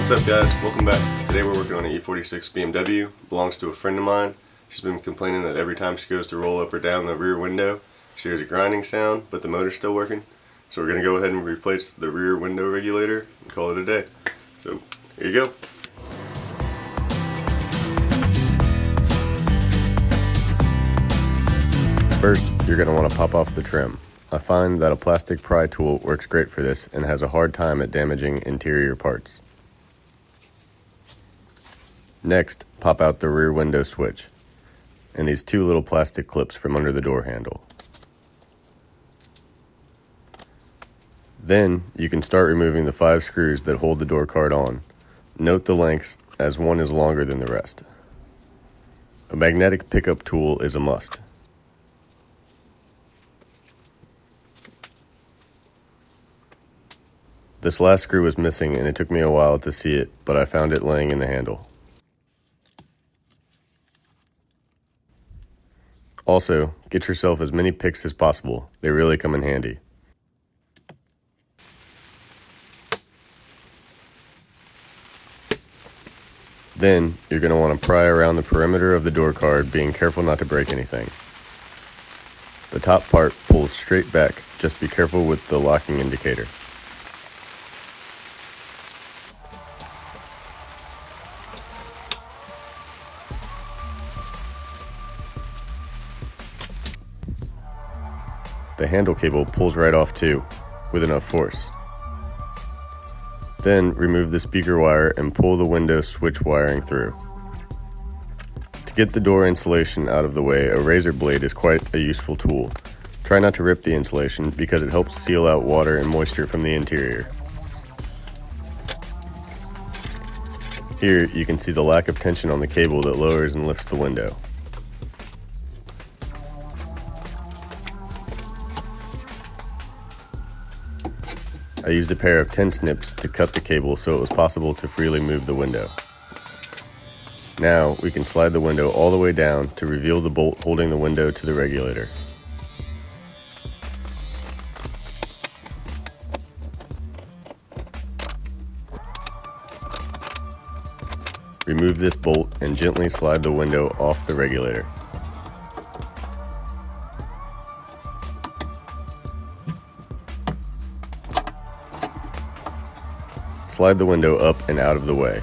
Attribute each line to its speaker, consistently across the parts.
Speaker 1: What's up guys, welcome back. Today we're working on an E46 BMW, belongs to a friend of mine. She's been complaining that every time she goes to roll up or down the rear window, she hears a grinding sound, but the motor's still working. So we're going to go ahead and replace the rear window regulator and call it a day. So here you go. First, you're going to want to pop off the trim. I find that a plastic pry tool works great for this and has a hard time at damaging interior parts. Next, pop out the rear window switch and these two little plastic clips from under the door handle. Then you can start removing the 5 screws that hold the door card on. Note the lengths, as one is longer than the rest. A magnetic pickup tool is a must. This last screw was missing and it took me a while to see it, but I found it laying in the handle. Also, get yourself as many picks as possible. They really come in handy. Then, you're going to want to pry around the perimeter of the door card, being careful not to break anything. The top part pulls straight back, just be careful with the locking indicator. The handle cable pulls right off too, with enough force. Then remove the speaker wire and pull the window switch wiring through. To get the door insulation out of the way, a razor blade is quite a useful tool. Try not to rip the insulation because it helps seal out water and moisture from the interior. Here you can see the lack of tension on the cable that lowers and lifts the window. I used a pair of 10 snips to cut the cable so it was possible to freely move the window. Now we can slide the window all the way down to reveal the bolt holding the window to the regulator. Remove this bolt and gently slide the window off the regulator. Slide the window up and out of the way.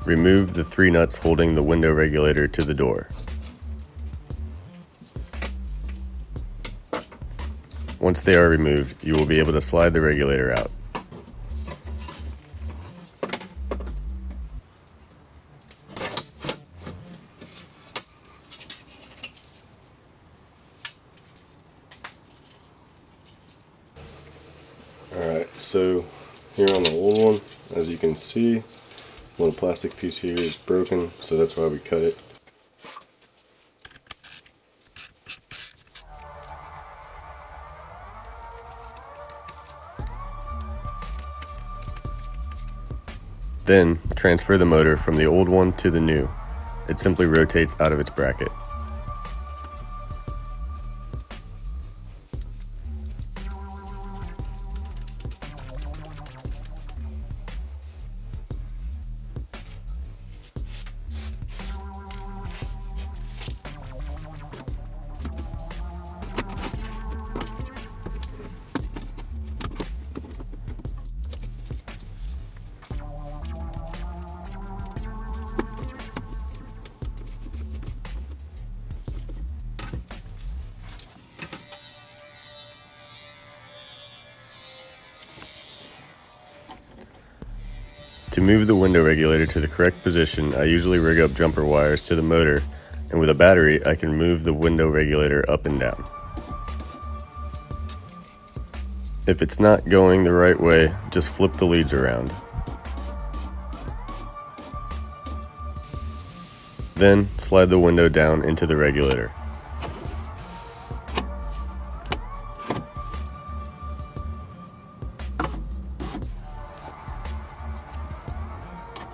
Speaker 1: Remove the 3 nuts holding the window regulator to the door. Once they are removed, you will be able to slide the regulator out. Alright, so here on the old one, as you can see, one plastic piece here is broken, so that's why we cut it. Then, transfer the motor from the old one to the new. It simply rotates out of its bracket. To move the window regulator to the correct position, I usually rig up jumper wires to the motor, and with a battery, I can move the window regulator up and down. If it's not going the right way, just flip the leads around. Then, slide the window down into the regulator.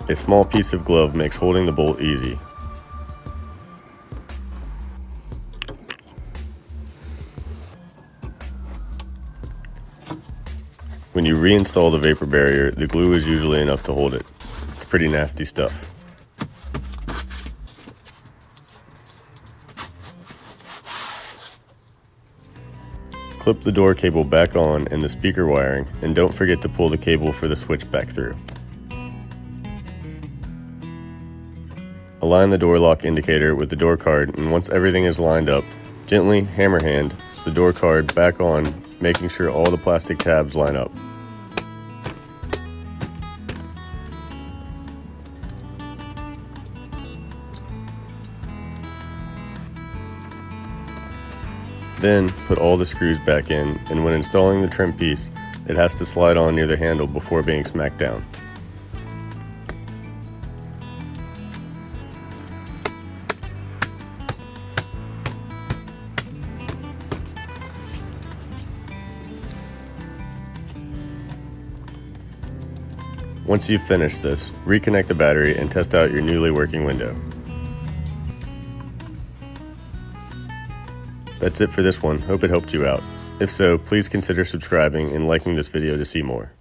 Speaker 1: A small piece of glove makes holding the bolt easy. When you reinstall the vapor barrier, the glue is usually enough to hold it. It's pretty nasty stuff. Clip the door cable back on and the speaker wiring, and don't forget to pull the cable for the switch back through. Align the door lock indicator with the door card, and once everything is lined up, gently hammer hand the door card back on, making sure all the plastic tabs line up. Then put all the screws back in, and when installing the trim piece, it has to slide on near the handle before being smacked down. Once you've finished this, reconnect the battery and test out your newly working window. That's it for this one. Hope it helped you out. If so, please consider subscribing and liking this video to see more.